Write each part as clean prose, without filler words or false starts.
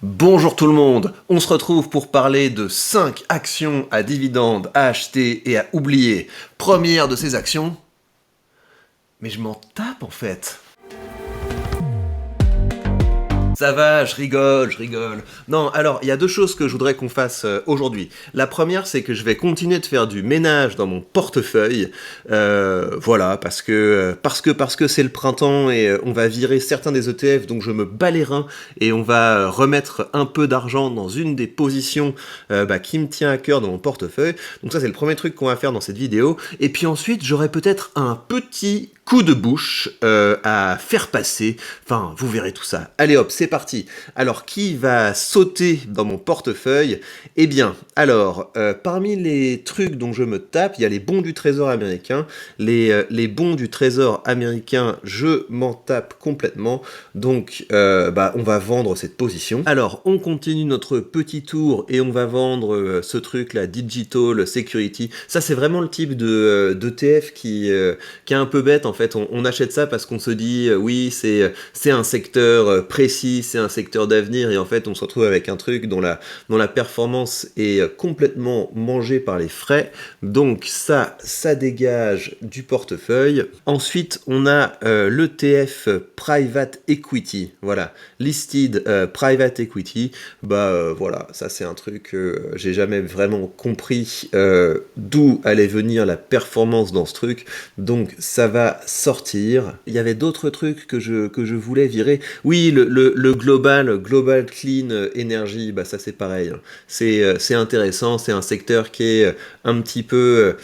Bonjour tout le monde, on se retrouve pour parler de 5 actions à dividendes à acheter et à oublier. Première de ces actions, mais je m'en tape en fait. Ça va, je rigole, je rigole. Non, alors, il y a deux choses que je voudrais qu'on fasse aujourd'hui. La première, c'est que je vais continuer de faire du ménage dans mon portefeuille. Voilà, parce que c'est le printemps et on va virer certains des ETF, donc je me bats les reins et on va remettre un peu d'argent dans une des positions qui me tient à cœur dans mon portefeuille. Donc ça, c'est le premier truc qu'on va faire dans cette vidéo. Et puis ensuite, j'aurai peut-être un petit coup de bouche à faire passer. Enfin, vous verrez tout ça. Allez hop, c'est parti. Alors, qui va sauter dans mon portefeuille? Eh bien, alors, parmi les trucs dont je me tape, il y a les bons du Trésor américain. Les bons du Trésor américain, je m'en tape complètement. Donc, on va vendre cette position. Alors, on continue notre petit tour et on va vendre ce truc-là, Digital Security. Ça, c'est vraiment le type d'ETF qui est un peu bête. En fait, on achète ça parce qu'on se dit, oui, c'est un secteur précis, c'est un secteur d'avenir, et en fait, on se retrouve avec un truc dont la performance est complètement mangée par les frais. Donc ça dégage du portefeuille. Ensuite, on a l'ETF Private Equity. Voilà, Listed Private Equity. Voilà, ça c'est un truc que j'ai jamais vraiment compris d'où allait venir la performance dans ce truc. Donc ça va sortir. Il y avait d'autres trucs que je voulais virer. Oui, le Global Clean Energy, ça c'est pareil. C'est intéressant, c'est un secteur qui est un petit peu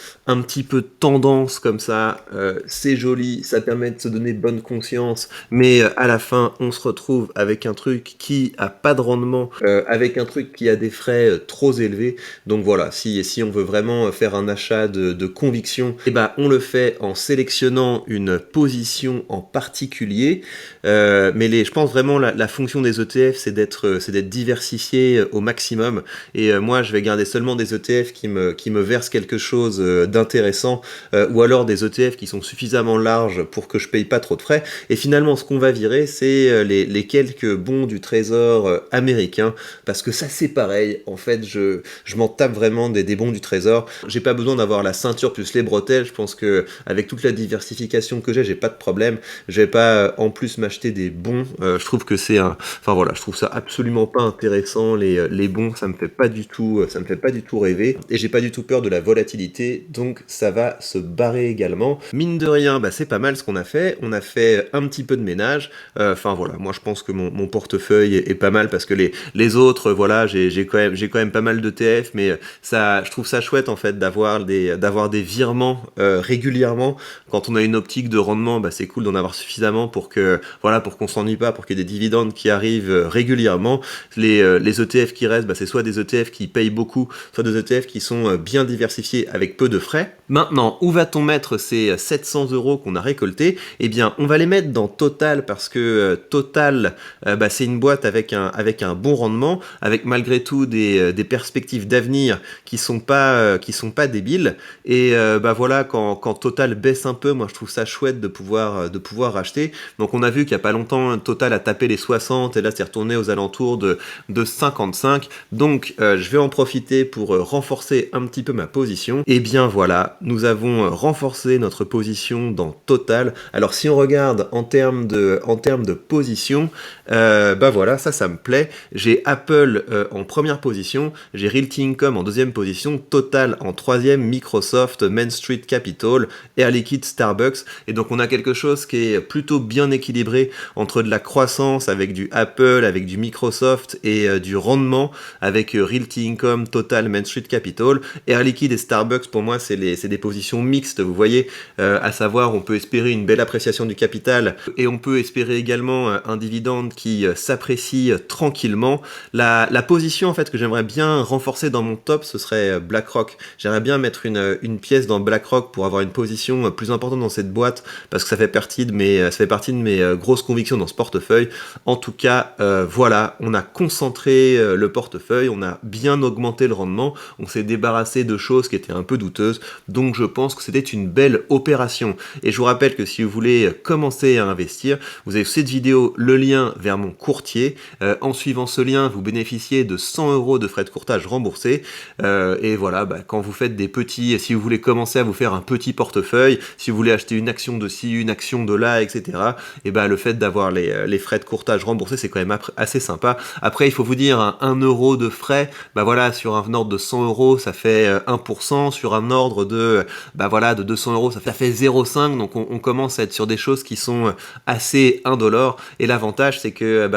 tendance comme ça. C'est joli, ça permet de se donner bonne conscience, mais à la fin, on se retrouve avec un truc qui a pas de rendement, avec un truc qui a des frais trop élevés. Donc voilà, si on veut vraiment faire un achat de conviction, on le fait en sélectionnant une position en particulier. Mais je pense vraiment la fonction des ETF, c'est d'être diversifié au maximum. Et moi, je vais garder seulement des ETF qui me versent quelque chose d'intéressant, ou alors des ETF qui sont suffisamment larges pour que je paye pas trop de frais. Et finalement, ce qu'on va virer, c'est les quelques bons du Trésor américain, parce que ça, c'est pareil. En fait, je m'en tape vraiment des bons du Trésor. J'ai pas besoin d'avoir la ceinture plus les bretelles. Je pense que avec toute la diversification que j'ai pas de problème. Je vais pas en plus m'acheter des bons. Je trouve que je trouve ça absolument pas intéressant. Les bons, ça me fait pas du tout rêver. Et j'ai pas du tout peur de la volatilité, donc ça va se barrer également. Mine de rien, c'est pas mal ce qu'on a fait. On a fait un petit peu de ménage. Moi je pense que mon portefeuille est pas mal parce que les autres, voilà, j'ai quand même pas mal d'ETF, mais je trouve ça chouette en fait d'avoir des virements régulièrement. Quand on a une optique de rendement, c'est cool d'en avoir suffisamment pour qu'on s'ennuie pas, pour qu'il y ait des dividendes qui arrivent régulièrement. Les ETF qui restent, c'est soit des ETF qui payent beaucoup, soit des ETF qui sont bien diversifiés avec peu de frais. Maintenant, où va-t-on mettre ces 700 € qu'on a récoltés? Eh bien, on va les mettre dans Total, parce que Total, c'est une boîte avec un bon rendement, avec malgré tout des perspectives d'avenir qui sont pas débiles. Et voilà, quand Total baisse un peu, moi je trouve ça chouette de pouvoir acheter. Donc on a vu qu'il y a pas longtemps, Total a tapé les 60 et là c'est retourné aux alentours de 55. Donc je vais en profiter pour renforcer un petit peu ma position. Et bien voilà, nous avons renforcé notre position dans Total. Alors si on regarde en termes de position, voilà, ça me plaît. J'ai Apple en première position, j'ai Realty Income en deuxième position, Total en troisième, Microsoft, Main Street Capital, Air Liquide, Starbucks. Et donc on a quelque chose qui est plutôt bien équilibré entre de la croissance avec du Apple, avec du Microsoft et du rendement avec Realty Income, Total, Main Street Capital. Air Liquide et Starbucks, pour moi, c'est des positions mixtes, vous voyez, à savoir, on peut espérer une belle appréciation du capital et on peut espérer également un dividende qui s'apprécie tranquillement. La position, en fait, que j'aimerais bien renforcer dans mon top, ce serait BlackRock. J'aimerais bien mettre une pièce dans BlackRock pour avoir une position plus importante dans cette cette boîte parce que ça fait partie de mes grosses convictions dans ce portefeuille. En tout cas, voilà, on a concentré le portefeuille, on a bien augmenté le rendement, on s'est débarrassé de choses qui étaient un peu douteuses, donc je pense que c'était une belle opération. Et je vous rappelle que si vous voulez commencer à investir, vous avez sous cette vidéo le lien vers mon courtier. En suivant ce lien, vous bénéficiez de 100 € de frais de courtage remboursés. Et voilà, quand vous faites si vous voulez commencer à vous faire un petit portefeuille, si vous voulez acheter une action de ci, une action de là, etc., et le fait d'avoir les frais de courtage remboursés, c'est quand même assez sympa. Après, il faut vous dire, 1 € de frais, voilà, sur un ordre de 100 €, ça fait 1%, sur un ordre de 200 €, ça fait 0,5, donc on commence à être sur des choses qui sont assez indolores, et l'avantage, c'est que,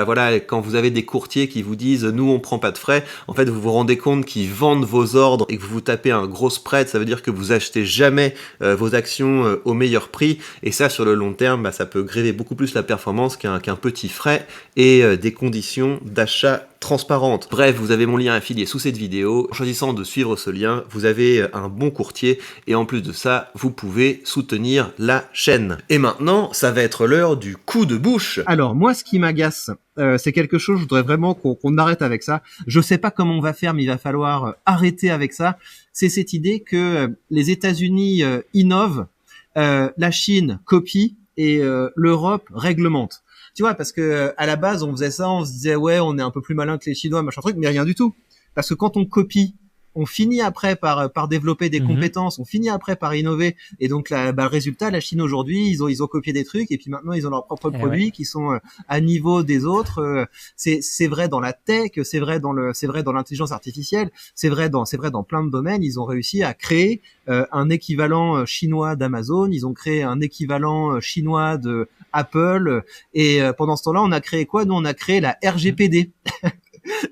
quand vous avez des courtiers qui vous disent, nous, on prend pas de frais, en fait, vous vous rendez compte qu'ils vendent vos ordres et que vous tapez un gros spread, ça veut dire que vous achetez jamais vos actions au meilleur prix, et ça, sur le long terme, ça peut gréver beaucoup plus la performance qu'un petit frais et des conditions d'achat transparentes. Bref, vous avez mon lien affilié sous cette vidéo. En choisissant de suivre ce lien, vous avez un bon courtier, et en plus de ça, vous pouvez soutenir la chaîne. Et maintenant, ça va être l'heure du coup de bouche. Alors, moi, ce qui m'agace, c'est quelque chose, je voudrais vraiment qu'on arrête avec ça. Je sais pas comment on va faire, mais il va falloir arrêter avec ça. C'est cette idée que les États-Unis innovent, la Chine copie et l'Europe réglemente. Tu vois, parce que à la base, on faisait ça, on se disait ouais, on est un peu plus malin que les Chinois, machin truc, mais rien du tout. Parce que quand on copie, on finit après par développer des compétences, on finit après par innover, et donc le résultat, la Chine aujourd'hui, ils ont copié des trucs, et puis maintenant ils ont leurs propres produits qui sont à niveau des autres. C'est vrai dans la tech, c'est vrai dans l'intelligence artificielle, c'est vrai dans plein de domaines. Ils ont réussi à créer un équivalent chinois d'Amazon, ils ont créé un équivalent chinois de Apple, et pendant ce temps-là, on a créé quoi? Nous, on a créé la RGPD.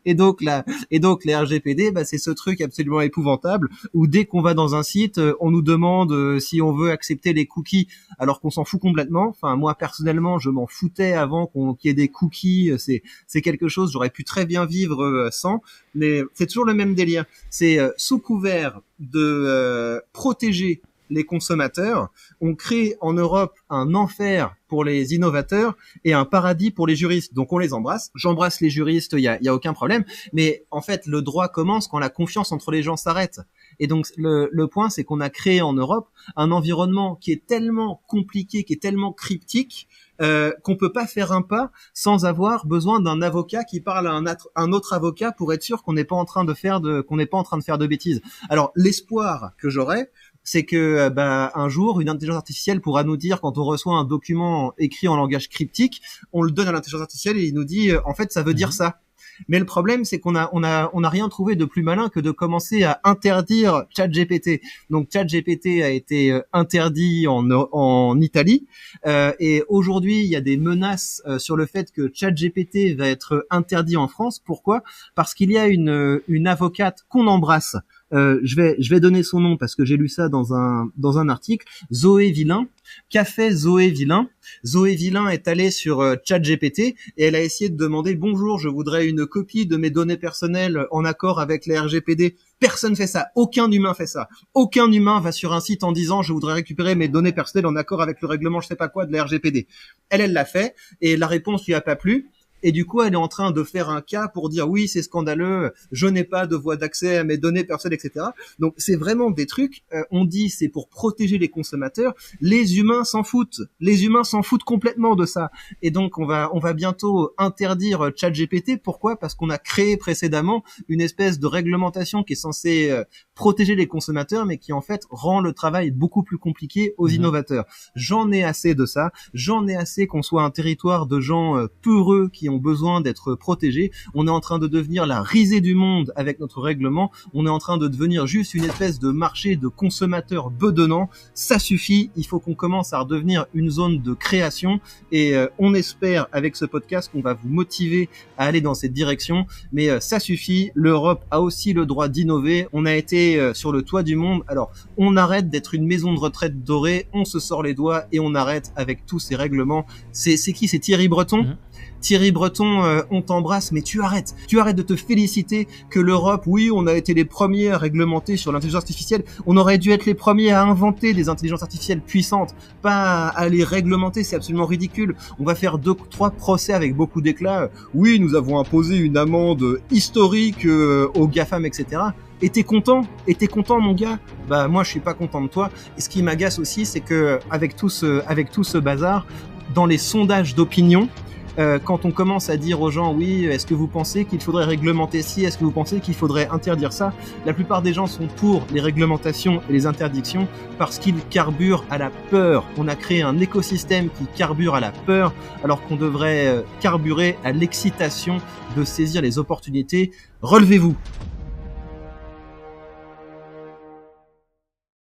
Et donc les RGPD, c'est ce truc absolument épouvantable où dès qu'on va dans un site, on nous demande si on veut accepter les cookies, alors qu'on s'en fout complètement. Enfin, moi personnellement, je m'en foutais avant qu'il y ait des cookies. C'est quelque chose, j'aurais pu très bien vivre sans, mais c'est toujours le même délire. C'est sous couvert de protéger les consommateurs, on crée en Europe un enfer pour les innovateurs et un paradis pour les juristes. Donc on les embrasse. J'embrasse les juristes, il y a aucun problème. Mais en fait, le droit commence quand la confiance entre les gens s'arrête. Et donc le point, c'est qu'on a créé en Europe un environnement qui est tellement compliqué, qui est tellement cryptique, qu'on peut pas faire un pas sans avoir besoin d'un avocat qui parle à un autre avocat pour être sûr qu'on n'est pas en train de faire de bêtises. Alors l'espoir que j'aurais, c'est que un jour une intelligence artificielle pourra nous dire, quand on reçoit un document écrit en langage cryptique, on le donne à l'intelligence artificielle et il nous dit en fait ça veut dire ça. Mais le problème, c'est qu'on a rien trouvé de plus malin que de commencer à interdire ChatGPT. Donc ChatGPT a été interdit en Italie, et aujourd'hui il y a des menaces sur le fait que ChatGPT va être interdit en France. Pourquoi? Parce qu'il y a une avocate qu'on embrasse. Je vais donner son nom parce que j'ai lu ça dans un article. Zoé Villain. Qu'a fait Zoé Villain? Zoé Villain est allée sur ChatGPT et elle a essayé de demander: bonjour, je voudrais une copie de mes données personnelles en accord avec les RGPD. Personne fait ça. Aucun humain fait ça. Aucun humain va sur un site en disant: je voudrais récupérer mes données personnelles en accord avec le règlement je sais pas quoi de la RGPD. Elle l'a fait et la réponse lui a pas plu. Et du coup, elle est en train de faire un cas pour dire oui, c'est scandaleux, je n'ai pas de voie d'accès à mes données personnelles, etc. Donc, c'est vraiment des trucs, on dit c'est pour protéger les consommateurs, les humains s'en foutent. Les humains s'en foutent complètement de ça. Et donc, on va bientôt interdire ChatGPT. Pourquoi? Parce qu'on a créé précédemment une espèce de réglementation qui est censée protéger les consommateurs, mais qui en fait rend le travail beaucoup plus compliqué aux innovateurs. J'en ai assez de ça. J'en ai assez qu'on soit un territoire de gens peureux qui ont besoin d'être protégés. On est en train de devenir la risée du monde avec notre règlement. On est en train de devenir juste une espèce de marché de consommateurs bedonnants. Ça suffit. Il faut qu'on commence à redevenir une zone de création. Et on espère avec ce podcast qu'on va vous motiver à aller dans cette direction. Mais ça suffit. L'Europe a aussi le droit d'innover. On a été sur le toit du monde. Alors, on arrête d'être une maison de retraite dorée. On se sort les doigts et on arrête avec tous ces règlements. C'est qui? C'est Thierry Breton. Thierry Breton, on t'embrasse, mais tu arrêtes de te féliciter que l'Europe, oui, on a été les premiers à réglementer sur l'intelligence artificielle, on aurait dû être les premiers à inventer des intelligences artificielles puissantes, pas à les réglementer, c'est absolument ridicule. On va faire 2-3 procès avec beaucoup d'éclat, oui, nous avons imposé une amende historique aux GAFAM, etc. Et t'es content mon gars? Bah moi je suis pas content de toi. Et ce qui m'agace aussi, c'est que avec tout ce bazar, dans les sondages d'opinion, quand on commence à dire aux gens, oui, est-ce que vous pensez qu'il faudrait réglementer ci, est-ce que vous pensez qu'il faudrait interdire ça, la plupart des gens sont pour les réglementations et les interdictions parce qu'ils carburent à la peur. On a créé un écosystème qui carbure à la peur alors qu'on devrait carburer à l'excitation de saisir les opportunités. Relevez-vous!